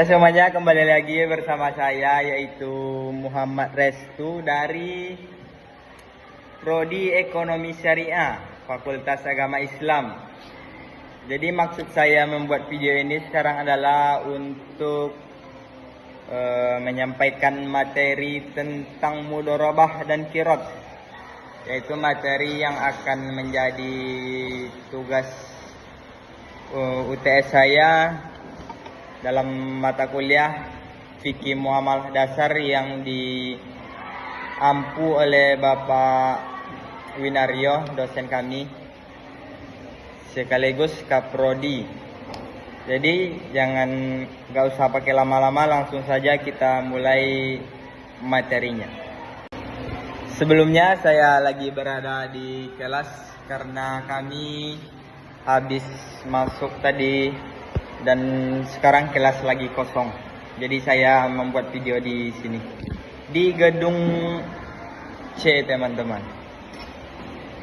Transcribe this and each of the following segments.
semuanya, kembali lagi bersama saya yaitu Muhammad Restu dari Prodi Ekonomi Syariah Fakultas Agama Islam. Jadi maksud saya membuat video ini sekarang adalah untuk menyampaikan materi tentang mudharabah dan qirot, yaitu materi yang akan menjadi tugas UTS saya dalam mata kuliah Fikih Muamalah Dasar yang diampu oleh Bapak Winaryo, dosen kami sekaligus Kaprodi. Jadi gak usah pakai lama-lama, langsung saja kita mulai materinya. Sebelumnya saya lagi berada di kelas karena kami habis masuk tadi dan sekarang kelas lagi kosong. Jadi saya membuat video di sini di gedung C, teman-teman.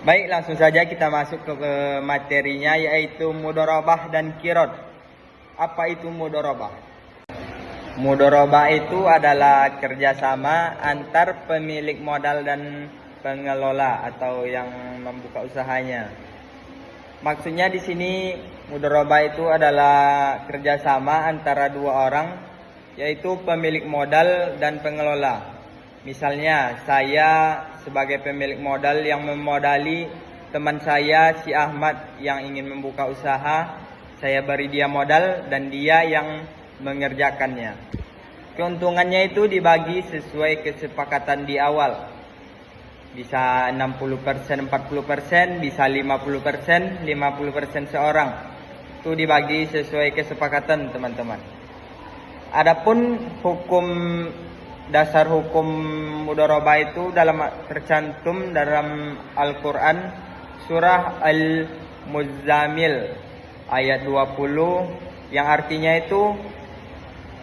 Baik, langsung saja kita masuk ke materinya, yaitu mudharabah dan qirot. Apa itu mudharabah? Mudharabah itu adalah kerjasama antar pemilik modal dan pengelola atau yang membuka usahanya. Maksudnya di sini mudharabah itu adalah kerjasama antara dua orang, yaitu pemilik modal dan pengelola. Misalnya saya sebagai pemilik modal yang memodali teman saya si Ahmad yang ingin membuka usaha, saya beri dia modal dan dia yang mengerjakannya. Keuntungannya itu dibagi sesuai kesepakatan di awal. Bisa 60%, 40%, bisa 50%, 50% seorang. Itu dibagi sesuai kesepakatan, teman-teman. Adapun dasar hukum mudharabah itu tercantum dalam Al-Quran surah Al-Muzammil ayat 20 yang artinya itu,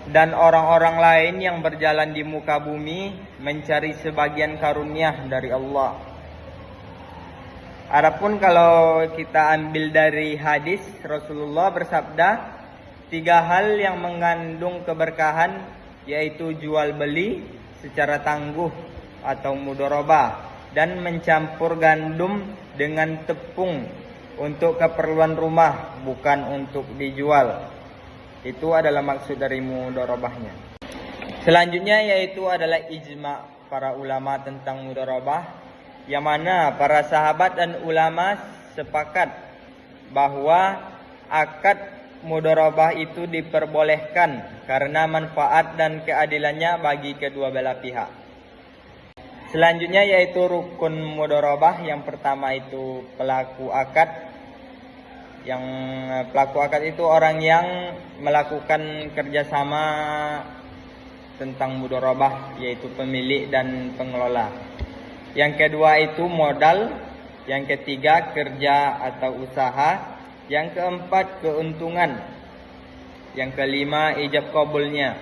dan orang-orang lain yang berjalan di muka bumi mencari sebagian karunia dari Allah. Adapun kalau kita ambil dari hadis, Rasulullah bersabda, 3 hal yang mengandung keberkahan, yaitu jual beli secara tangguh atau mudharabah, dan mencampur gandum dengan tepung untuk keperluan rumah, bukan untuk dijual. Itu adalah maksud dari mudharabahnya. Selanjutnya yaitu adalah ijma para ulama tentang mudharabah, yang mana para sahabat dan ulama sepakat bahwa akad mudharabah itu diperbolehkan karena manfaat dan keadilannya bagi kedua belah pihak. Selanjutnya yaitu rukun mudharabah. Yang pertama itu pelaku akad. Yang pelaku akad itu orang yang melakukan kerjasama tentang mudharabah, yaitu pemilik dan pengelola. Yang kedua itu modal. Yang ketiga kerja atau usaha. Yang keempat keuntungan. Yang kelima ijab qabulnya.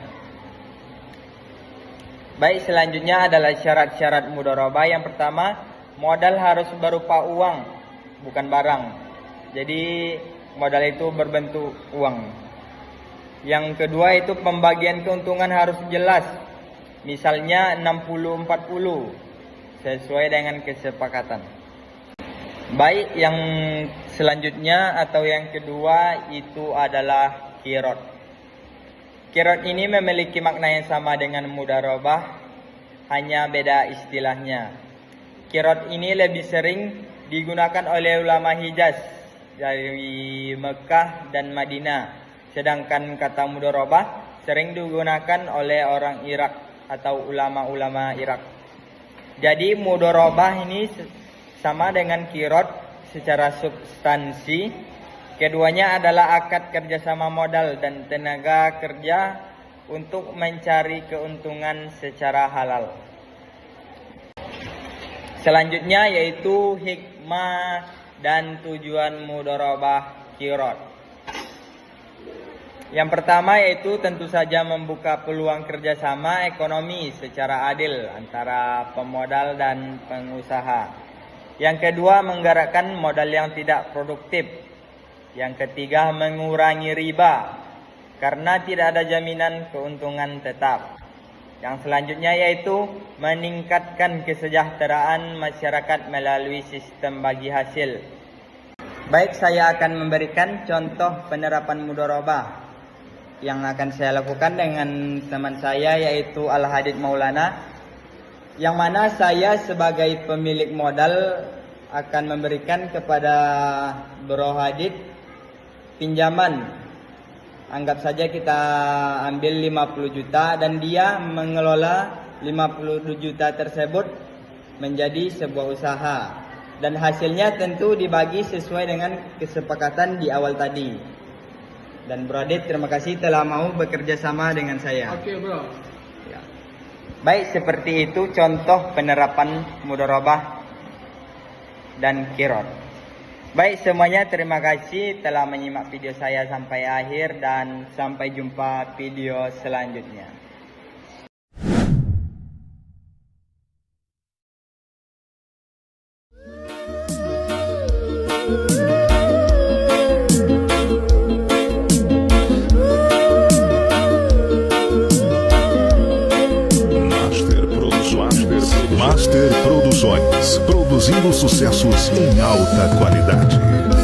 Baik, selanjutnya adalah syarat-syarat mudharabah. Yang pertama, modal harus berupa uang, bukan barang. Jadi modal itu berbentuk uang. Yang kedua itu pembagian keuntungan harus jelas. Misalnya 60-40 sesuai dengan kesepakatan. Baik, yang selanjutnya atau yang kedua itu adalah qirot. Qirot ini memiliki makna yang sama dengan mudharabah, hanya beda istilahnya. Qirot ini lebih sering digunakan oleh ulama Hijaz dari Mekah dan Madinah, sedangkan kata mudharabah sering digunakan oleh orang Irak atau ulama-ulama Irak. Jadi mudharabah ini sama dengan qirot secara substansi. Keduanya adalah akad kerjasama modal dan tenaga kerja untuk mencari keuntungan secara halal. Selanjutnya yaitu hikmah dan tujuan mudharabah qirot. Yang pertama yaitu tentu saja membuka peluang kerjasama ekonomi secara adil antara pemodal dan pengusaha. Yang kedua, menggerakkan modal yang tidak produktif. Yang ketiga, mengurangi riba. karena tidak ada jaminan keuntungan tetap. Yang selanjutnya yaitu meningkatkan kesejahteraan masyarakat melalui sistem bagi hasil. Baik, saya akan memberikan contoh penerapan mudharabah yang akan saya lakukan dengan teman saya yaitu Al-Hadid Maulana, yang mana saya sebagai pemilik modal akan memberikan kepada Bro Hadid pinjaman. Anggap saja kita ambil 50 juta dan dia mengelola 50 juta tersebut menjadi sebuah usaha. Dan hasilnya tentu dibagi sesuai dengan kesepakatan di awal tadi. Dan Bro Hadid, terima kasih telah mau bekerja sama dengan saya. Oke, bro. Ya. Baik, seperti itu contoh penerapan mudharabah dan qirot. Baik semuanya, terima kasih telah menyimak video saya sampai akhir dan sampai jumpa video selanjutnya. Master Produções, produzindo sucessos em alta qualidade.